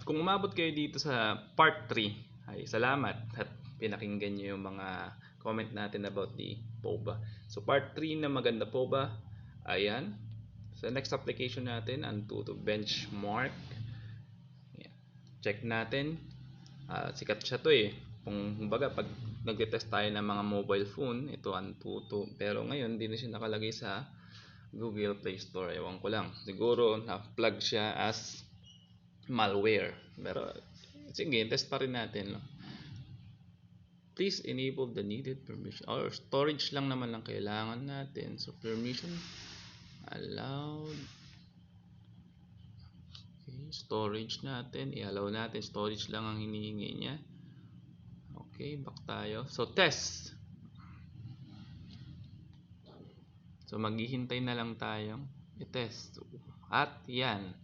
Kung umabot kayo dito sa part 3, ay salamat at pinakinggan nyo yung mga comment natin about the POVA. So part 3 na Maganda POVA, ayan. Sa next application natin, Antutu Benchmark. Ayan. Check natin. Sikat siya to eh. Kumbaga pag nagte-test tayo ng mga mobile phone, ito Antutu. Pero ngayon, hindi na siya nakalagay sa Google Play Store. Ewan ko lang. Siguro na-plug siya as malware. Pero sige, test pa rin natin. No? Please enable the needed permission. Or storage lang naman lang kailangan natin. So permission allowed. Okay, storage natin. I-allow natin. Storage lang ang hinihingi niya. Okay, back tayo. So test. So maghihintay na lang tayong i-test. At yan.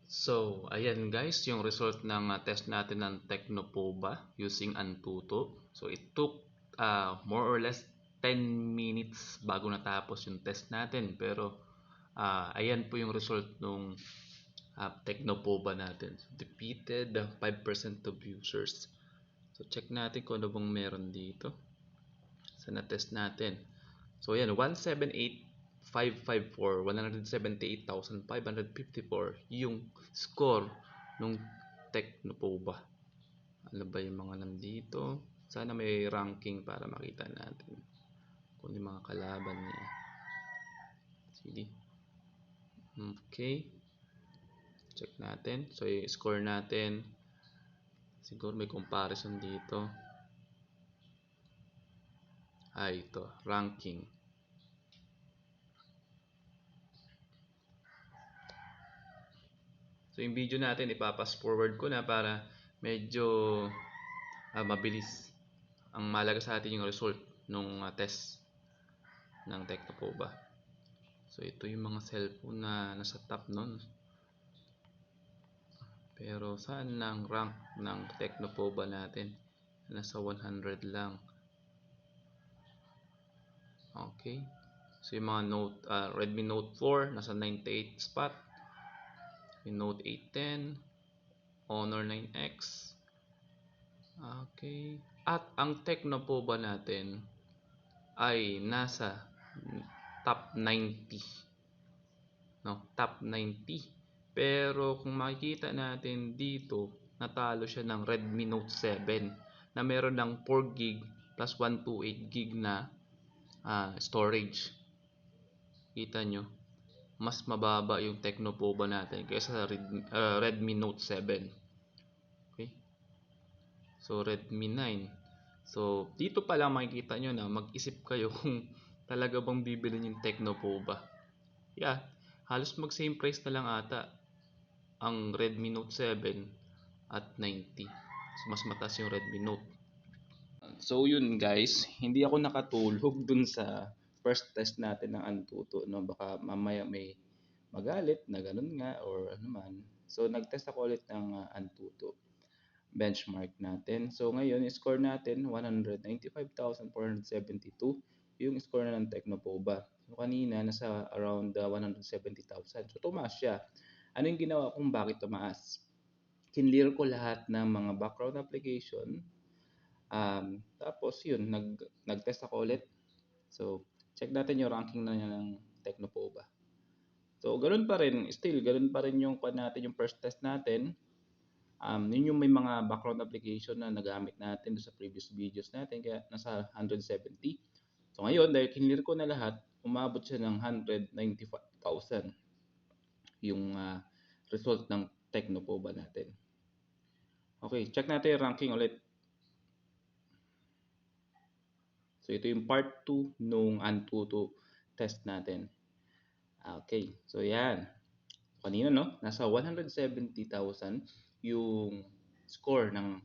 So, ayan guys, yung result ng test natin ng TECNO POVA using Antutu. So, it took more or less 10 minutes bago natapos yung test natin. Pero, ayan po yung result ng TECNO POVA natin. So, defeated 5% of users. So, check natin kung ano bang meron dito sa na-test natin. So, ayan, 178,554, 178,554 yung score nung TECNO POVA. Ano ba yung mga nandito? Sana may ranking para makita natin kung yung mga kalaban niya. Sige. Okay. Check natin. So, yung score natin. Siguro may comparison dito. Ito. Ranking. So, yung video natin, ipapass forward ko na para medyo mabilis. Ang malaga sa atin yung result nung test ng TECNO POVA. So, ito yung mga cellphone na nasa top nun. Pero, saan ang rank ng TECNO POVA natin? Nasa 100 lang. Okay. So yung mga Redmi Note 4 nasa 98 spot, yung Note 810, Honor 9X. Okay. At ang Tecno po ba natin ay nasa top 90, no? Top 90. Pero kung makikita natin dito, natalo siya ng Redmi Note 7 na meron ng 4 GB plus 128 GB na storage. Kita nyo, mas mababa yung Tecno POVA natin kaysa sa Redmi Note 7. Okay? So Redmi 9. So dito pa lang makikita nyo na mag-isip kayo kung talaga bang bibili yung Tecno POVA. Yeah, halos mag same price na lang ata ang Redmi Note 7 at 90. So, mas mataas yung Redmi Note. So yun guys, hindi ako nakatulog dun sa first test natin ng Antutu, no? Baka mamaya may magalit na ganun nga or ano man. So nagtest ako ulit ng Antutu benchmark natin. So ngayon, score natin 195,472 yung score na ng TECNO POVA. So kanina nasa around 170,000. So tumaas siya. Ano yung ginawa kung bakit tumaas? Kinlear ko lahat ng mga background application. Tapos yun, nag-test ako ulit. So check natin yung ranking na ng TECNO POVA. So ganoon pa rin, still ganoon pa rin yung natin yung first test natin. Yun yung may mga background application na nagamit natin sa previous videos natin, kaya nasa 170. So ngayon, dahil kinlear ko na lahat, umabot siya ng 195,000 yung result ng TECNO POVA natin. Okay, check natin yung ranking ulit. So ito yung part 2 nung Antutu test natin. Okay, so yan. Kanina no, nasa 170,000 yung score ng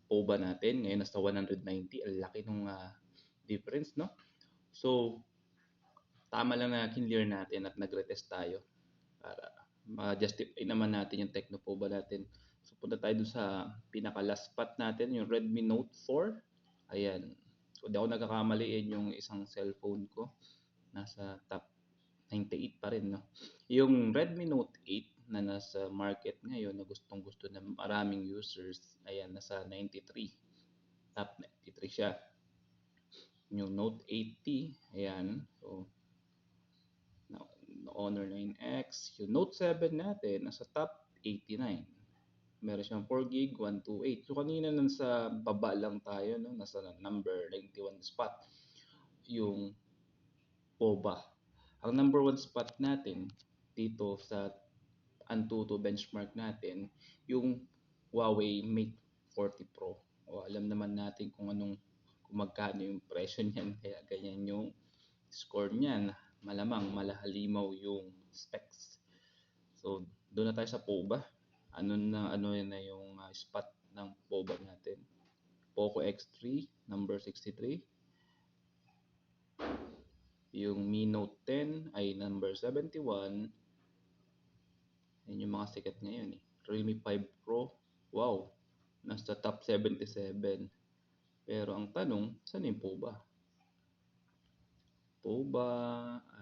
POVA natin. Ngayon nasa 190. Ang laki nung difference, no? So, tama lang na kinlear natin at nagre-test tayo para ma-justify naman natin yung TECNO POVA natin. So, punta tayo dun sa pinaka-last spot natin, yung Redmi Note 4. Ayan. Kung di ako nagkakamali, yung isang cellphone ko. Nasa top 98 pa rin, no? Yung Redmi Note 8 na nasa market ngayon na gustong-gusto ng maraming users, ayan, nasa 93. Top 93 siya. Yung Note 80, ayan. So, Honor 9X. Yung Note 7 natin, nasa top 89. Meron siyang 4 GB, 128. So, kanina nun sa baba lang tayo, no? Nasa number 91 spot. Yung POVA. Ang number 1 spot natin dito sa Antutu benchmark natin, yung Huawei Mate 40 Pro. O, alam naman natin kung magkano yung presyo niyan, kaya ganyan yung score niyan. Malamang malahalimaw yung specs. So, doon na tayo sa POVA. Ano na yung spot ng POVA natin? Poco X3 number 63. Yung Mi Note 10 ay number 71. Yan yung mga sikat ngayon eh. Realme 5 Pro, wow, nasa top 77. Pero ang tanong, saan yung POVA? POVA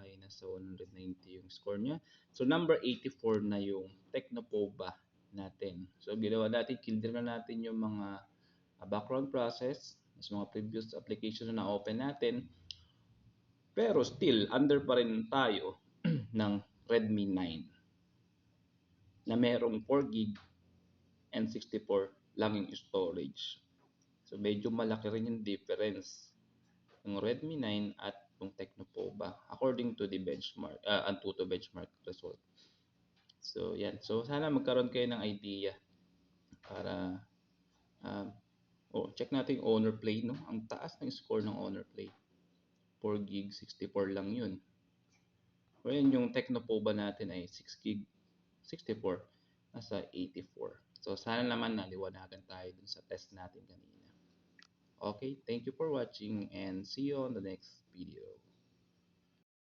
ay nasa 190 yung score niya. So number 84 na yung TECNO POVA natin. So ginawa natin, kinlear na natin yung mga background process, sa mga previous application na na-open natin. Pero still, under pa rin tayo ng Redmi 9 na merong 4 GB and 64 lang yung storage. So medyo malaki rin yung difference ng Redmi 9 at yung TECNO POVA according to the benchmark, Antutu benchmark result. So yan. So sana magkaroon kayo ng idea para check natin yung Honor Play, no? Ang taas ng score ng Honor Play. 4 GB, 64 lang yun. Ngayon yung TECNO POVA natin ay 6 GB, 64, nasa 84. So sana naman naliwanagan tayo dun sa test natin kanina. Okay, thank you for watching and see you on the next video.